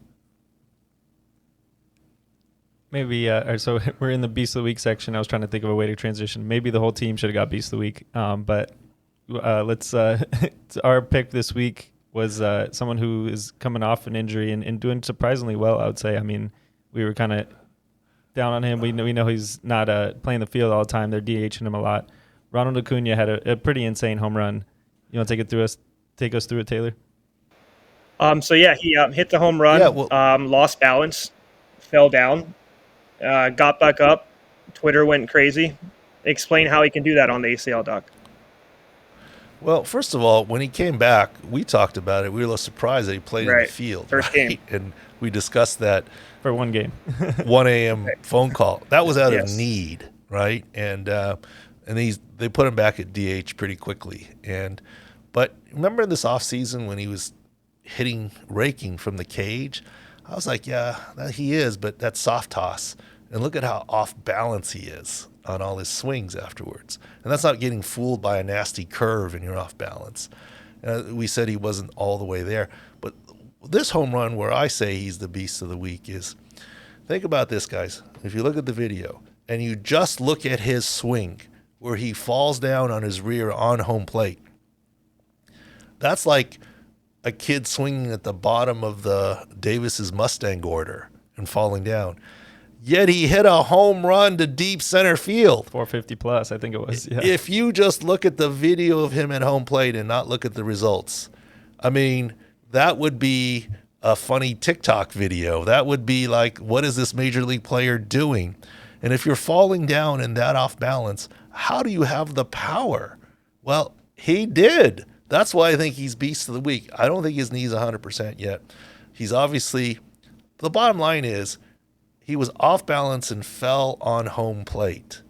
Maybe, so we're in the Beast of the Week section. I was trying to think of a way to transition. Maybe the whole team should have got Beast of the Week. But let's, our pick this week was someone who is coming off an injury and doing surprisingly well, I would say. I mean, we were kind of down on him. We know he's not playing the field all the time. They're DHing him a lot. Ronald Acuna had a pretty insane home run. You want to take us through it, Taylor? So yeah, he hit the home run, lost balance, fell down, got back up. Twitter went crazy. Explain how he can do that on the ACL, Doc. Well, first of all, when he came back, we talked about it. We were a little surprised that he played in the field. First game. And we discussed that. For one game. 1 a.m. phone call. That was out of need, right? And they put him back at DH pretty quickly. But remember in this offseason when he was raking from the cage? I was like, yeah, he is, but that's soft toss. And look at how off balance he is on all his swings afterwards. And that's not getting fooled by a nasty curve and you're off balance. We said he wasn't all the way there. But this home run where I say he's the Beast of the Week is, think about this, guys. If you look at the video and you just look at his swing where he falls down on his rear on home plate, that's like a kid swinging at the bottom of the Davis's Mustang order and falling down. Yet he hit a home run to deep center field. 450 plus, I think it was. Yeah. If you just look at the video of him at home plate and not look at the results, I mean, that would be a funny TikTok video. That would be like, what is this major league player doing? And if you're falling down and that off balance, how do you have the power? Well, he did. That's why I think he's Beast of the Week. I don't think his knee's 100% yet. He's obviously, the bottom line is, he was off balance and fell on home plate.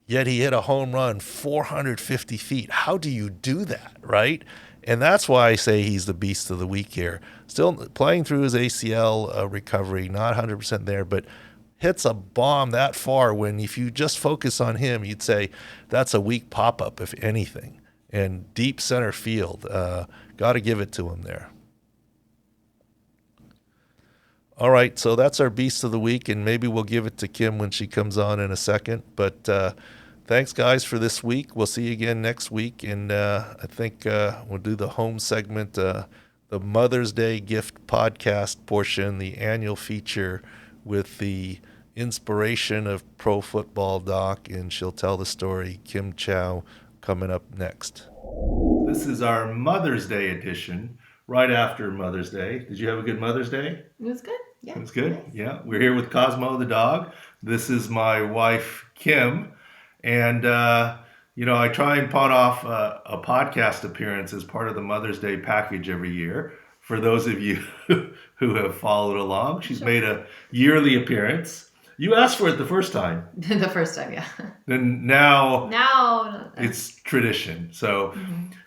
Yet he hit a home run 450 feet. How do you do that, right? And that's why I say he's the Beast of the Week here. Still playing through his ACL recovery, not 100% there, but hits a bomb that far when if you just focus on him, you'd say that's a weak pop-up, if anything. And deep center field, got to give it to him there. All right, so that's our Beast of the Week, and maybe we'll give it to Kim when she comes on in a second. But thanks, guys, for this week. We'll see you again next week, and I think we'll do the home segment, the Mother's Day gift podcast portion, the annual feature with the inspiration of Pro Football Doc, and she'll tell the story, Kim Chao, coming up next. This is our Mother's Day edition, right after Mother's Day. Did you have a good Mother's Day? It was good. Yeah. It was good. Nice. Yeah. We're here with Cosmo the dog. This is my wife, Kim. And, I try and pawn off a podcast appearance as part of the Mother's Day package every year. For those of you who have followed along, she's made a yearly appearance. You asked for it the first time. The first time, yeah. Then now Now it's tradition. So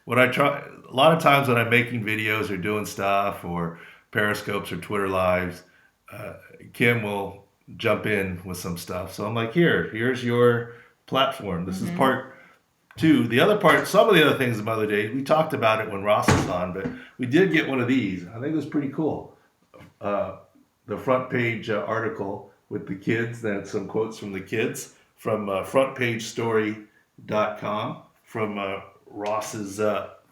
what I try, a lot of times when I'm making videos or doing stuff or Periscopes or Twitter Lives, Kim will jump in with some stuff. So I'm like, here's your platform. This is part two. The other part, some of the other things about the day, we talked about it when Ross was on, but we did get one of these. I think it was pretty cool. The front page article with the kids, then some quotes from the kids from frontpagestory.com from Ross's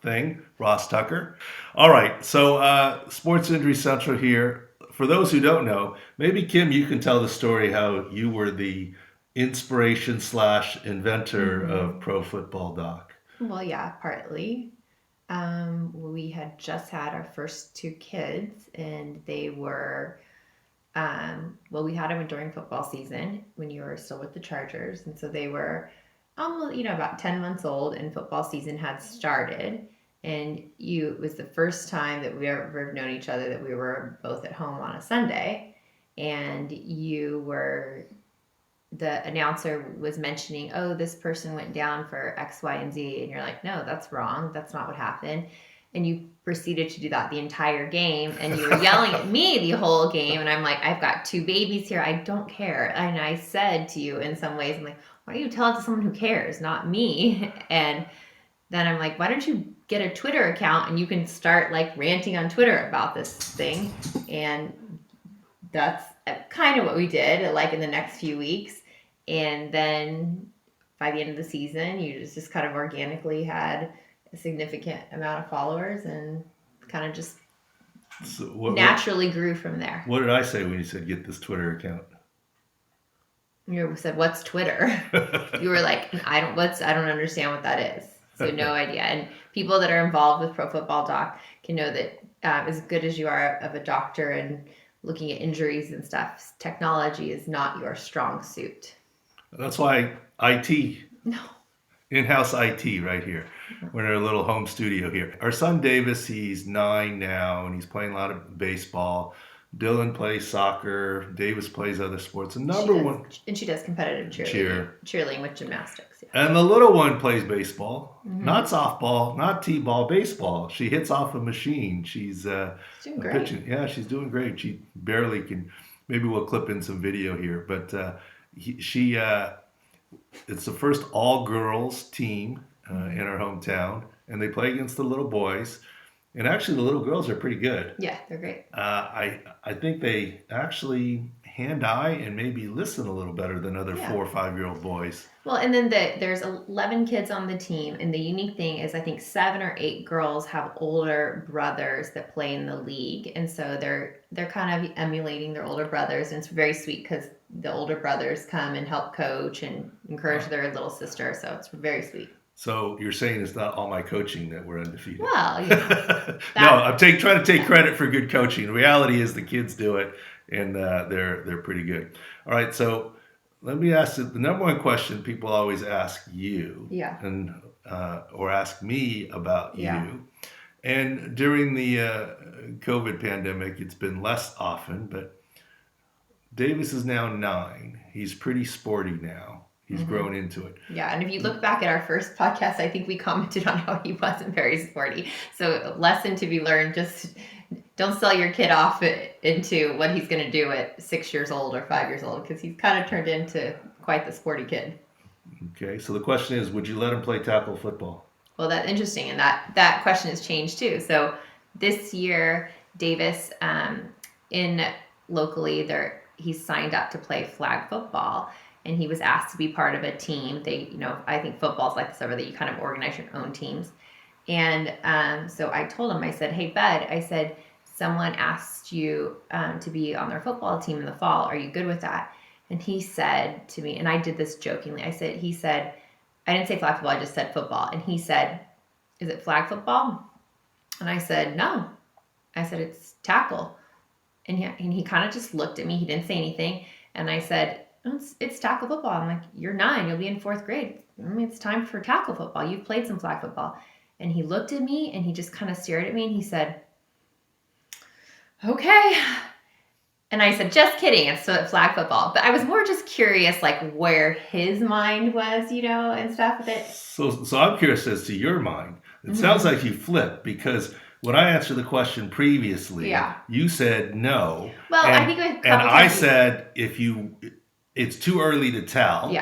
thing, Ross Tucker. All right, so Sports Injury Central here. For those who don't know, maybe Kim, you can tell the story how you were the inspiration / inventor of Pro Football Doc. Well, yeah, partly. We had just had our first two kids, and they were, well, we had them during football season when you were still with the Chargers. And so they were almost, about 10 months old, and football season had started. And it was the first time that we ever known each other that we were both at home on a Sunday. And the announcer was mentioning, oh, this person went down for X, Y, and Z. And you're like, no, that's wrong. That's not what happened. And you proceeded to do that the entire game. And you were yelling at me the whole game. And I'm like, I've got two babies here. I don't care. And I said to you in some ways, I'm like, why don't you tell it to someone who cares, not me? And then I'm like, why don't you get a Twitter account and you can start like ranting on Twitter about this thing? And that's kind of what we did, like in the next few weeks. And then by the end of the season, you just kind of organically had a significant amount of followers and kind of just naturally grew from there. What did I say when you said get this Twitter account? You said, what's Twitter? You were like, I don't understand what that is. So no idea. And people that are involved with Pro Football Doc can know that as good as you are of a doctor and looking at injuries and stuff, technology is not your strong suit. That's why IT, No. in-house IT right here. We're in our little home studio here. Our son Davis, he's 9 now, and he's playing a lot of baseball. Dylan plays soccer. Davis plays other sports. And she does competitive cheerleading with gymnastics. Yeah. And the little one plays baseball, Mm-hmm. not softball, not t-ball, baseball. She hits off a machine. She's doing great. pitching. Yeah, she's doing great. She barely can. Maybe we'll clip in some video here, but it's the first all-girls team in our hometown, and they play against the little boys. And actually, the little girls are pretty good. Yeah, they're great. I think they actually hand-eye and maybe listen a little better than other 4 or 5-year-old boys. Well, and then there's 11 kids on the team, and the unique thing is I think 7 or 8 girls have older brothers that play in the league, and so they're kind of emulating their older brothers, and it's very sweet because the older brothers come and help coach and encourage their little sister, so it's very sweet. So you're saying it's not all my coaching that we're undefeated? Well, no, I'm trying to take credit for good coaching. The reality is the kids do it, and they're pretty good. All right, so let me ask you the number one question people always ask you, and or ask me about you. And during the COVID pandemic, it's been less often, but Davis is now 9. He's pretty sporty now. He's grown into it. Yeah, and if you look back at our first podcast, I think we commented on how he wasn't very sporty. So lesson to be learned, just don't sell your kid off into what he's going to do at 6 years old or 5 years old, because he's kind of turned into quite the sporty kid. Okay, so the question is, would you let him play tackle football? Well, that's interesting, and that question has changed too. So this year, Davis, locally, he's signed up to play flag football. And he was asked to be part of a team. I think football's like this over that you kind of organize your own teams. And so I told him, I said, hey, bud, I said, someone asked you to be on their football team in the fall. Are you good with that? And he said to me, and I did this jokingly, he said, I didn't say flag football, I just said football. And he said, is it flag football? And I said, no. I said, it's tackle. And he kind of just looked at me. He didn't say anything. And I said, it's tackle football. I'm like, you're 9. You'll be in 4th grade. It's time for tackle football. You've played some flag football. And he looked at me and he just kind of stared at me and he said, okay. And I said, just kidding. It's flag football. But I was more just curious, like where his mind was, and stuff with it. So I'm curious as to your mind. It sounds like you flipped, because when I answered the question previously, you said no. Well, I think I said it's too early to tell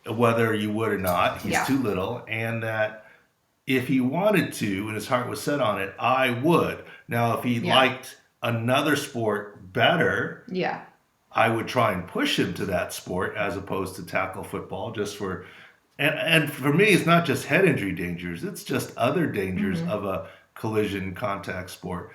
whether you would or not. He's too little, and that if he wanted to and his heart was set on it, I would. Now, if he liked another sport better, I would try and push him to that sport as opposed to tackle football, just for and for me, it's not just head injury dangers, it's just other dangers of a collision contact sport.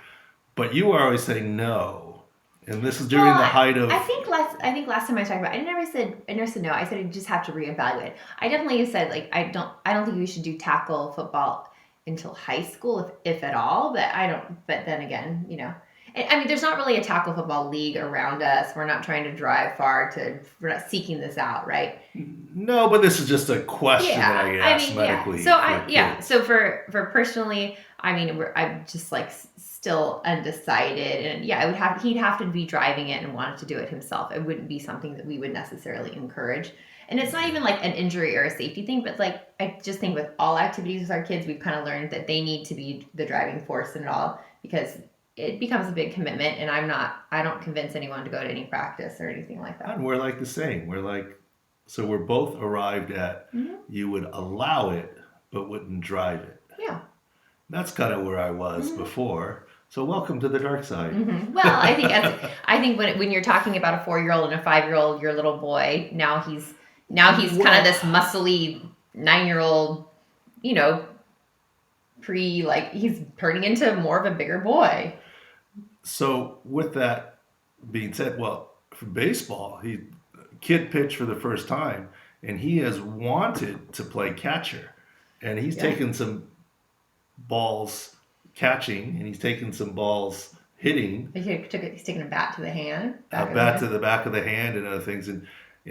But you always say no. And this is during the height of. I think last time I talked about it, I never said no. I said you just have to reevaluate. I definitely said like I don't think we should do tackle football until high school if at all. But then again, I mean, there's not really a tackle football league around us. We're not trying to drive far we're not seeking this out, right? No, but this is just a question that I asked medically. So for personally, I mean, I'm just like still undecided, and he'd have to be driving it and wanted to do it himself. It wouldn't be something that we would necessarily encourage. And it's not even like an injury or a safety thing, but like I just think with all activities with our kids, we've kind of learned that they need to be the driving force in it all, because it becomes a big commitment, and I don't convince anyone to go to any practice or anything like that. And we're like the same. So we're both arrived at you would allow it, but wouldn't drive it. Yeah. That's kind of where I was before. So welcome to the dark side. Well, I think when you're talking about a 4-year-old and a 5-year-old, your little boy, now he's kind of this muscly 9-year-old, he's turning into more of a bigger boy. So with that being said, well, for baseball, kid pitched for the first time, and he has wanted to play catcher, and he's taken some balls catching, and he's taken some balls hitting. He's taking a bat to the hand. To the back of the hand and other things. And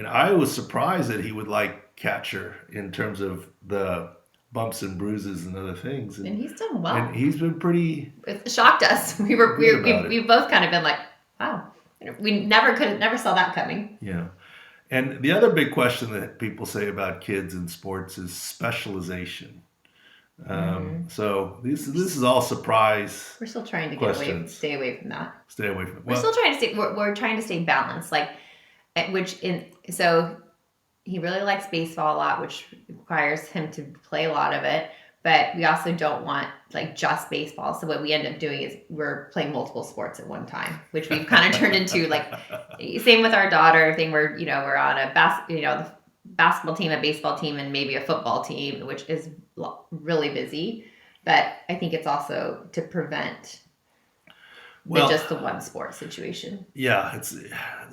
I was surprised that he would like catcher in terms of the bumps and bruises and other things. And he's done well. And he's been pretty. It shocked us. We both kind of been like, wow. We never saw that coming. Yeah. And the other big question that people say about kids in sports is specialization. So this is all surprise. We're still trying to stay away from that. Stay away from it. We're still trying to stay. We're trying to stay balanced. So he really likes baseball a lot, which requires him to play a lot of it. But we also don't want like just baseball. So what we end up doing is we're playing multiple sports at one time, which we've kind of turned into like same with our daughter thing. We're on a basketball team, a baseball team, and maybe a football team, which is really busy. But I think it's also to prevent just the one sport situation. Yeah,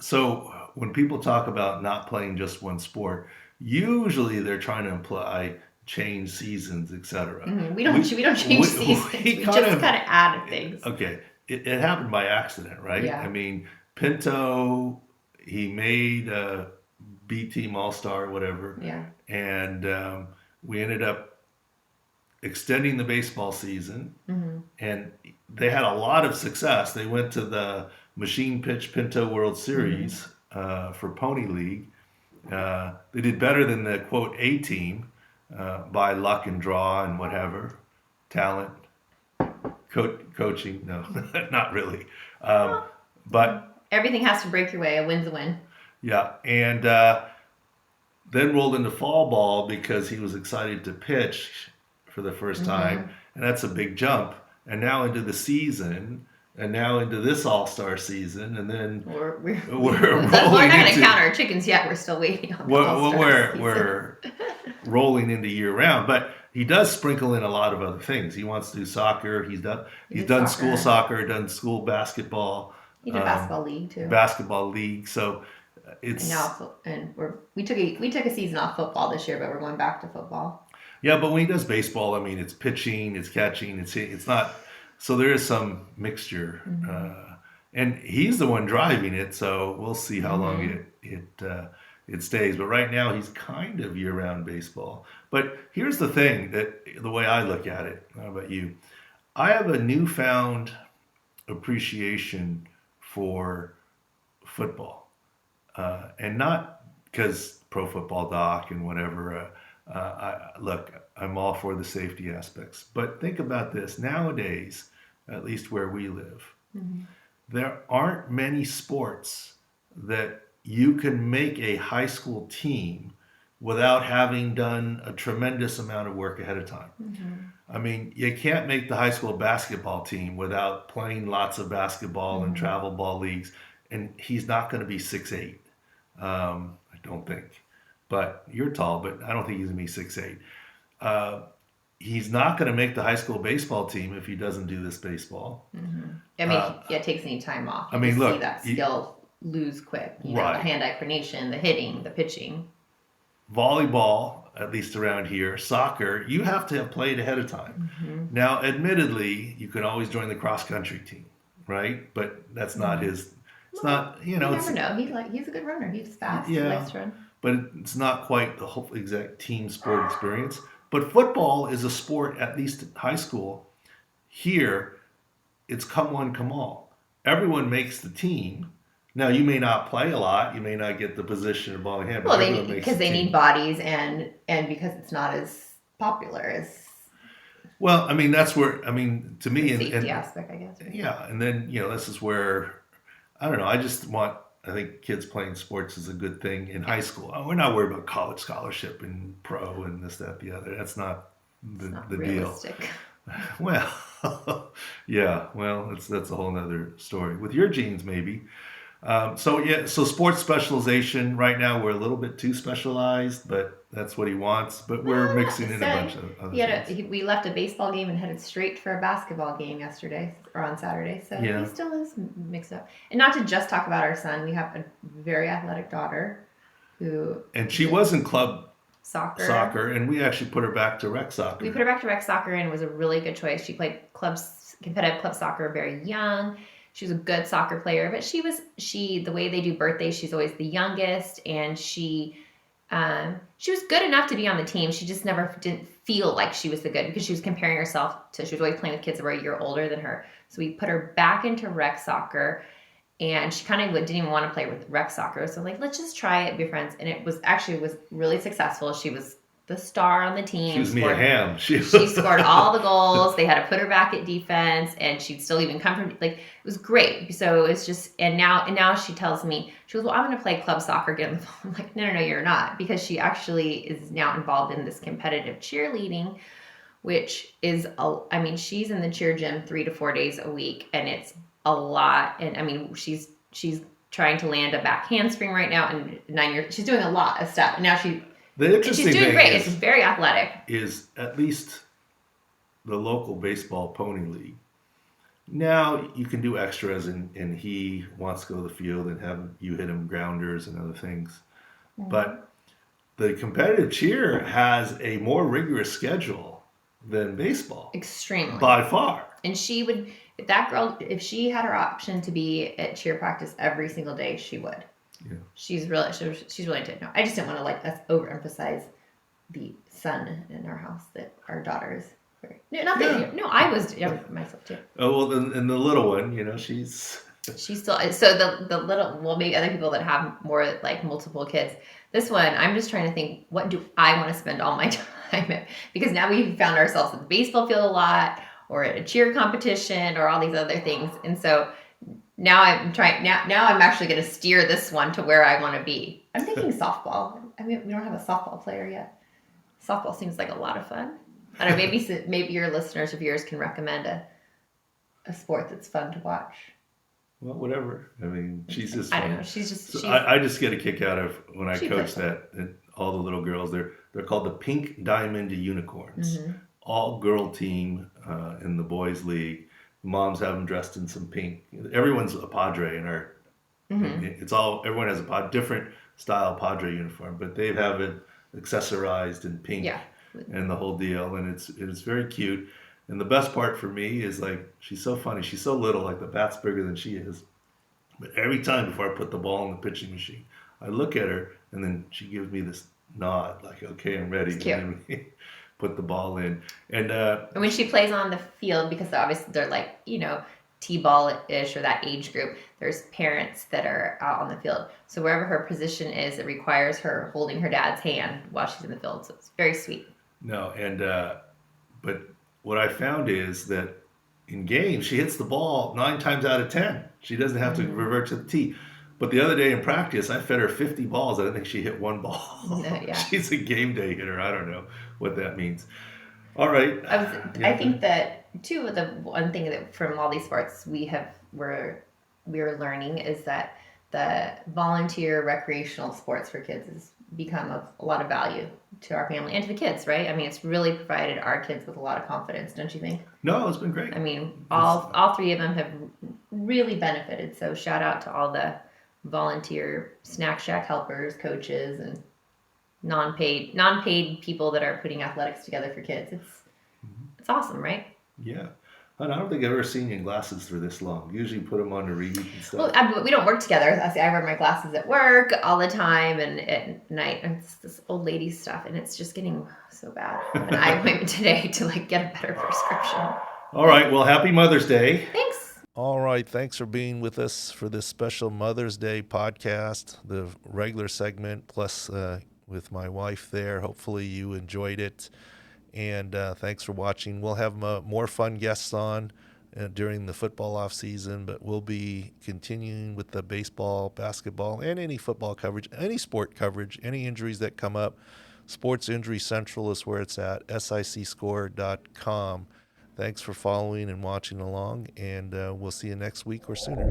so when people talk about not playing just one sport, usually they're trying to imply change seasons, etc. We don't change seasons. We just kind of added things. Okay, it happened by accident, right? Yeah. I mean, Pinto, he made a B team All-Star, whatever. Yeah. And we ended up extending the baseball season, and they had a lot of success. They went to the Machine Pitch Pinto World Series for Pony League. They did better than the quote A team by luck and draw and whatever, talent, coaching. No, not really. But everything has to break your way. A win's a win. Yeah, and then rolled into fall ball because he was excited to pitch for the first time, and that's a big jump. And now into the season, and now into this All-Star season, and then we're rolling not going to into, count our chickens yet. We're still waiting on the All-Star season. We're rolling into year-round, but he does sprinkle in a lot of other things. He wants to do soccer. He's done school soccer, done school basketball. He did basketball league too. Basketball league, so it's we took a season off football this year, but we're going back to football. Yeah, but when he does baseball, I mean, it's pitching, it's catching, it's not. So there is some mixture, and he's the one driving it. So we'll see how long it stays. But right now, he's kind of year-round baseball. But here's the thing the way I look at it. How about you? I have a newfound appreciation for football, and not because Pro Football Doc and whatever. I'm all for the safety aspects, but think about this. Nowadays, at least where we live, there aren't many sports that you can make a high school team without having done a tremendous amount of work ahead of time. I mean, you can't make the high school basketball team without playing lots of basketball and travel ball leagues, and he's not going to be 6'8". I don't think. But you're tall, but I don't think he's going to be 6'8". he's not going to make the high school baseball team if he doesn't do this baseball. I mean, it takes any time off. I mean, look, see that skill lose quick. You know, Right. the hand-eye coordination, the hitting, the pitching. Volleyball, at least around here, soccer, you have to have played ahead of time. Now, admittedly, you can always join the cross country team, right? But that's not his. It's not, You never know. He's a good runner. He's fast. He Yeah. likes to run. but it's not quite the whole exact team sport experience. But football is a sport, at least at high school. Here, it's come one, come all. Everyone makes the team. Now, you may not play a lot. You may not get the position of ball in hand. Well, But they everyone need makes because the they team. need bodies and because it's not as popular as Well, I mean, that's where, I mean, to me, the and, safety aspect, I guess. Right? yeah, and then, this is where, I don't know, I think kids playing sports is a good thing in high school. We're not worried about college scholarship and pro and this, that, the other. That's not It's not the deal. realistic. Well, yeah, well, that's a whole nother story. With your genes, maybe. So sports specialization, right now we're a little bit too specialized, but that's what he wants. But we're mixing in a bunch of other things. We left a baseball game and headed straight for a basketball game yesterday or on Saturday. So Yeah. he still is mixed up. And not to just talk about our son, we have a very athletic daughter who And she was in club soccer, and we actually put her back to rec soccer. We put her back to rec soccer and it was a really good choice. She played competitive club soccer very young. She was a good soccer player, but the way they do birthdays, she's always the youngest, and she was good enough to be on the team. She just never didn't feel like she was the good because she was comparing herself she was always playing with kids that were a year older than her. So we put her back into rec soccer, and she kind of didn't even want to play with rec soccer. So let's just try it, be friends. And it was really successful. She was the star on the team. She was Mia Hamm. She scored all the goals. They had to put her back at defense, and she'd still even come from it was great. So it's just and now she tells me, she goes, well, I'm going to play club soccer again. I'm like, no, you're not, because she actually is now involved in this competitive cheerleading, which is she's in the cheer gym 3 to 4 days a week, and it's a lot. And I mean, she's trying to land a back handspring right now, and 9 years she's doing a lot of stuff. And now The interesting she's doing thing great. It's very athletic. Is at least the local baseball pony league. Now you can do extras, and he wants to go to the field and have you hit him grounders and other things. Mm-hmm. But the competitive cheer has a more rigorous schedule than baseball. Extremely. By far. And she would, if she had her option to be at cheer practice every single day, she would. Yeah. She's really into it. No, I just didn't want to us overemphasize the son in our house that our daughter is. I was myself too. Oh well, and the little one, she's still so the little, well, maybe other people that have more multiple kids. This one, I'm just trying to think, what do I want to spend all my time at? Because now we've found ourselves at the baseball field a lot, or at a cheer competition, or all these other things, and so. Now I'm trying. Now I'm actually going to steer this one to where I want to be. I'm thinking softball. I mean, we don't have a softball player yet. Softball seems like a lot of fun. I don't know. Maybe your listeners of yours can recommend a sport that's fun to watch. Well, whatever. I mean, she's just. I don't know. She's just. I just get a kick out of when I coach that. And all the little girls, they're called the Pink Diamond Unicorns. Mm-hmm. All girl team in the boys league. Moms have them dressed in some pink. Everyone's a Padre in our. Mm-hmm. Everyone has a different style Padre uniform, but they have it accessorized in pink, and the whole deal, and it's very cute. And the best part for me is she's so funny. She's so little, the bat's bigger than she is. But every time before I put the ball in the pitching machine, I look at her, and then she gives me this nod, okay, I'm ready. It's cute. Put the ball in, and when she plays on the field, because obviously they're T-ball-ish or that age group, there's parents that are out on the field. So wherever her position is, it requires her holding her dad's hand while she's in the field. So it's very sweet. No, and but what I found is that in games she hits the ball 9 times out of 10. She doesn't have to revert to the tee. But the other day in practice, I fed her 50 balls. I don't think she hit one ball. Yeah. She's a game day hitter. I don't know what that means. All right. I think that too. The one thing that from all these sports we're learning is that the volunteer recreational sports for kids is become of a lot of value to our family and to the kids, right? I mean, it's really provided our kids with a lot of confidence, don't you think? No, it's been great. I mean, all three of them have really benefited. So shout out to all the volunteer Snack Shack helpers, coaches, and non-paid people that are putting athletics together for kids. It's awesome, right? Yeah. And I don't think I've ever seen you in glasses for this long. Usually you put them on to read and stuff. Well, we don't work together. I wear my glasses at work all the time and at night. And it's this old lady stuff, and it's just getting so bad. I have an eye appointment today to get a better prescription. All right. Well, happy Mother's Day. Thanks. All right. Thanks for being with us for this special Mother's Day podcast, the regular segment, plus with my wife there. Hopefully you enjoyed it. And thanks for watching. We'll have more fun guests on during the football off season, but we'll be continuing with the baseball, basketball, and any football coverage, any sport coverage, any injuries that come up. Sports Injury Central is where it's at, sicscore.com. Thanks for following and watching along, and we'll see you next week or sooner.